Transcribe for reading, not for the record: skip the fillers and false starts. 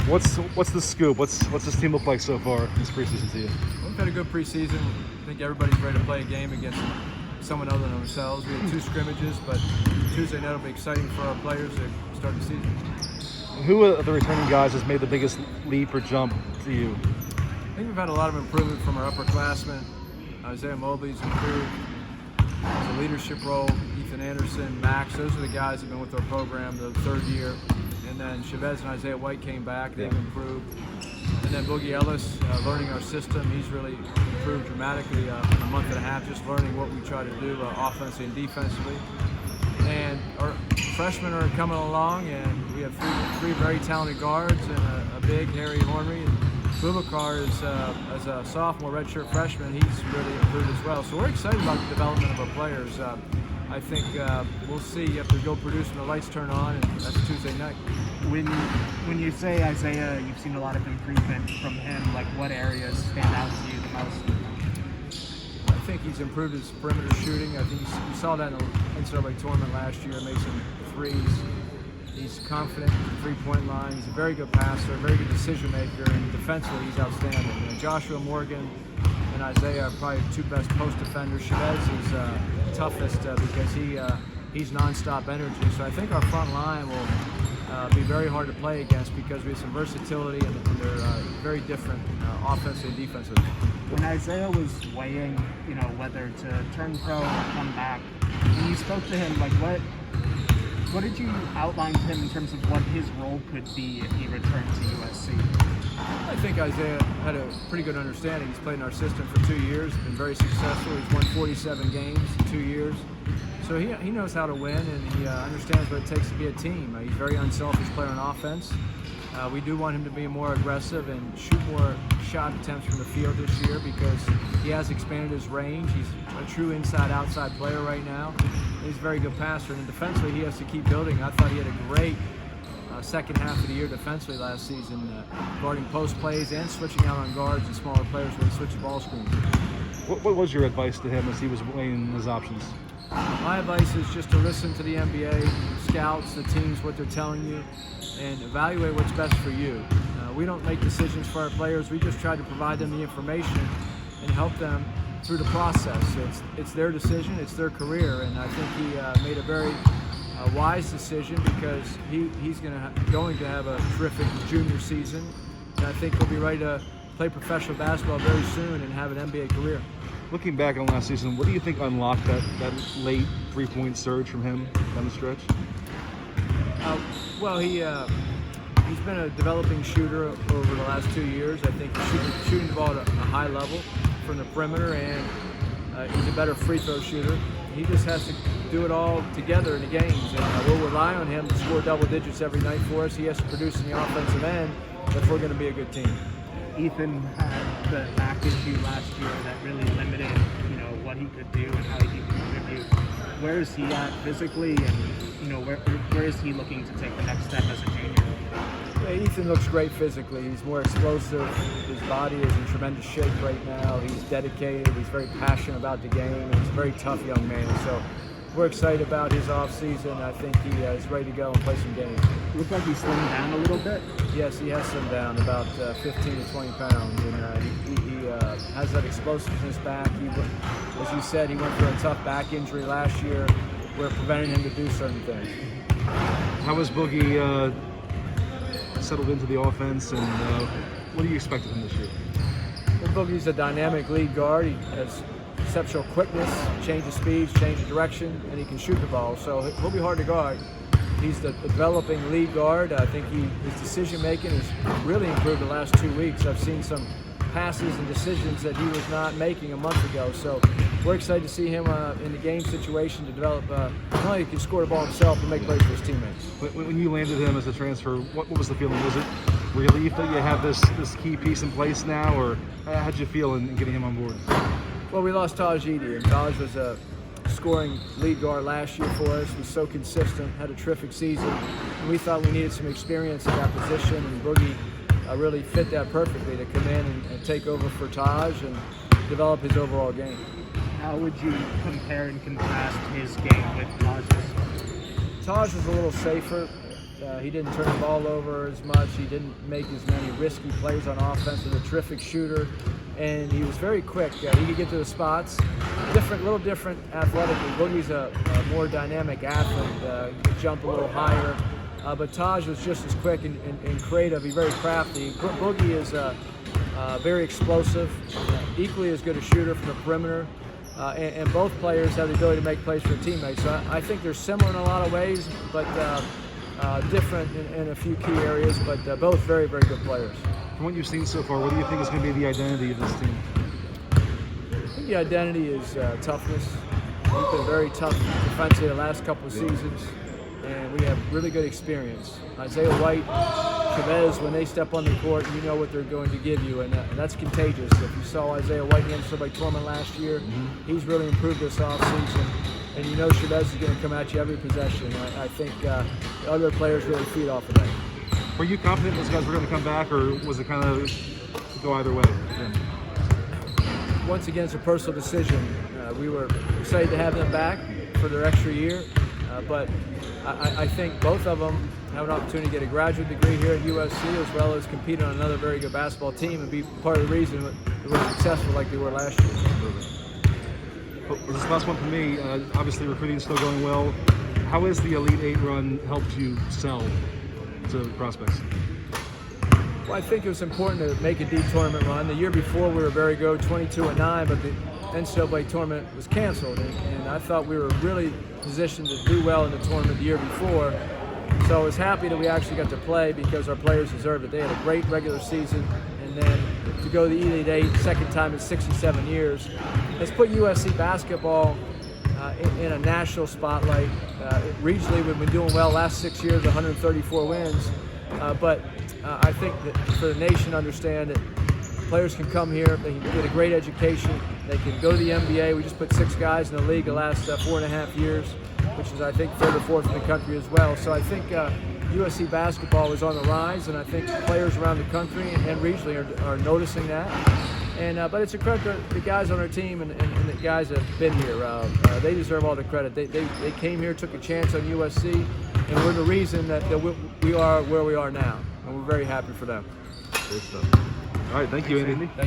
What's the scoop? What's this team look like so far this preseason to you? We've had a good preseason. I think everybody's ready to play a game against someone other than ourselves. We had 2 scrimmages, but Tuesday night will be exciting for our players to start the season. Who of the returning guys has made the biggest leap or jump to you? I think we've had a lot of improvement from our upperclassmen. Isaiah Mobley's improved. There's a leadership role. Ethan Anderson, Max, those are the guys that have been with our program the 3rd year. And then Chavez and Isaiah White came back. They've improved. And then Boogie Ellis, learning our system. He's really improved dramatically in a month and a half, just learning what we try to do offensively and defensively. And our freshmen are coming along, and we have three very talented guards and a big, hairy Hornery. And Bubakar is, as a sophomore redshirt freshman, he's really improved as well. So we're excited about the development of our players. I think we'll see if they go produce when the lights turn on, and that's Tuesday night. When you say Isaiah, you've seen a lot of improvement from him. Like, what areas stand out to you the most? I think he's improved his perimeter shooting. I think you saw that in the NCAA tournament last year. Made some threes. He's confident at the three-point line. He's a very good passer, a very good decision maker, and defensively he's outstanding. Joshua Morgan and Isaiah are probably the 2 best post defenders. Chavez is toughest because he's nonstop energy. So I think our front line will be very hard to play against because we have some versatility and they're very different offensively and defensively. When Isaiah was weighing, whether to turn pro or come back, when you spoke to him, like what did you outline to him in terms of what his role could be if he returned to USC? I think Isaiah had a pretty good understanding. He's played in our system for 2 years, been very successful. He's won 47 games in 2 years. So he knows how to win, and he understands what it takes to be a team. He's a very unselfish player on offense. We do want him to be more aggressive and shoot more shot attempts from the field this year because he has expanded his range. He's a true inside-outside player right now. He's a very good passer, and defensively he has to keep building. I thought he had a great second half of the year defensively last season, guarding post plays and switching out on guards and smaller players when he switched ball screens. What was your advice to him as he was weighing his options? My advice is just to listen to the NBA scouts, the teams, what they're telling you, and evaluate what's best for you. We don't make decisions for our players. We just try to provide them the information and help them through the process. It's their decision, it's their career, and I think he made a very wise decision because he's going to have a terrific junior season, and I think he'll be ready to play professional basketball very soon and have an NBA career. Looking back on last season, what do you think unlocked that late three-point surge from him down the stretch? Well, he's been a developing shooter over the last 2 years. I think he's shooting the ball at a high level from the perimeter, and he's a better free throw shooter. He just has to do it all together in the games, and we'll rely on him to score double digits every night for us. He has to produce in the offensive end if we're going to be a good team. Ethan had the back issue last year that really limited, what he could do and how he could contribute. Where is he at physically, and where is he looking to take the next step as a junior? Yeah, Ethan looks great physically. He's more explosive. His body is in tremendous shape right now. He's dedicated. He's very passionate about the game. And he's a very tough young man. So we're excited about his offseason. I think he is ready to go and play some games. It looks like he's slimmed down a little bit. Yes, he has slimmed down about 15 to 20 pounds. And he has that explosiveness back. As you said, he went through a tough back injury last year. We're preventing him to do certain things. How was Boogie settled into the offense, and what do you expect of him this year? Well, Boogie's a dynamic lead guard. He has exceptional quickness, change of speeds, change of direction, and he can shoot the ball. So he'll be hard to guard. He's the developing lead guard. I think his decision making has really improved the last 2 weeks. I've seen some passes and decisions that he was not making a month ago. So we're excited to see him in the game situation to develop. Not only he can score the ball himself, but make plays for his teammates. When you landed him as a transfer, what was the feeling? Was it relief that you have this key piece in place now, or how did you feel in getting him on board? Well, we lost Taj Edie, and Taj was a scoring lead guard last year for us. He was so consistent, had a terrific season, and we thought we needed some experience at that position, and Boogie really fit that perfectly to come in and take over for Taj and develop his overall game. How would you compare and contrast his game with Taj's? Taj was a little safer. He didn't turn the ball over as much. He didn't make as many risky plays on offense. He was a terrific shooter, and he was very quick. He could get to the spots. Little different athletically. Boogie's a more dynamic athlete. He could jump a little higher. But Taj was just as quick and creative. He's very crafty. Boogie is very explosive, equally as good a shooter from the perimeter. And both players have the ability to make plays for their teammates. So I think they're similar in a lot of ways, but different in a few key areas, but both very, very good players. From what you've seen so far, what do you think is going to be the identity of this team? I think the identity is toughness. We've been very tough defensively the last couple of seasons, and we have really good experience. Isaiah White, Chavez, when they step on the court, you know what they're going to give you, and that's contagious. If you saw Isaiah White against somebody like Torment last year, he's really improved this offseason, and you know Chavez is going to come at you every possession. I think the other players really feed off of that. Were you confident those guys were going to come back, or was it kind of go either way? Once again, it's a personal decision. We were excited to have them back for their extra year, but I think both of them have an opportunity to get a graduate degree here at USC, as well as compete on another very good basketball team and be part of the reason that they were successful like they were last year. Well, this last one for me, obviously recruiting is still going well. How has the Elite Eight run helped you sell to prospects? Well, I think it was important to make a deep tournament run. The year before we were very good, 22-9, but the NCAA tournament was canceled, and I thought we were really positioned to do well in the tournament the year before. So I was happy that we actually got to play because our players deserved it. They had a great regular season, and then to go to the Elite Eight, second time in 67 years, has put USC basketball in a national spotlight. Regionally, we've been doing well last 6 years, 134 wins, but I think that for the nation to understand that players can come here, they can get a great education, they can go to the NBA. We just put 6 guys in the league the last 4.5 years, which is, I think, 3rd or 4th in the country as well. So I think USC basketball is on the rise, and I think players around the country and regionally are noticing that. And but it's a credit to the guys on our team and the guys that have been here. They deserve all the credit. They came here, took a chance on USC, and we're the reason that we are where we are now. And we're very happy for them. Great stuff. All right, thank you, Andy. Thank you.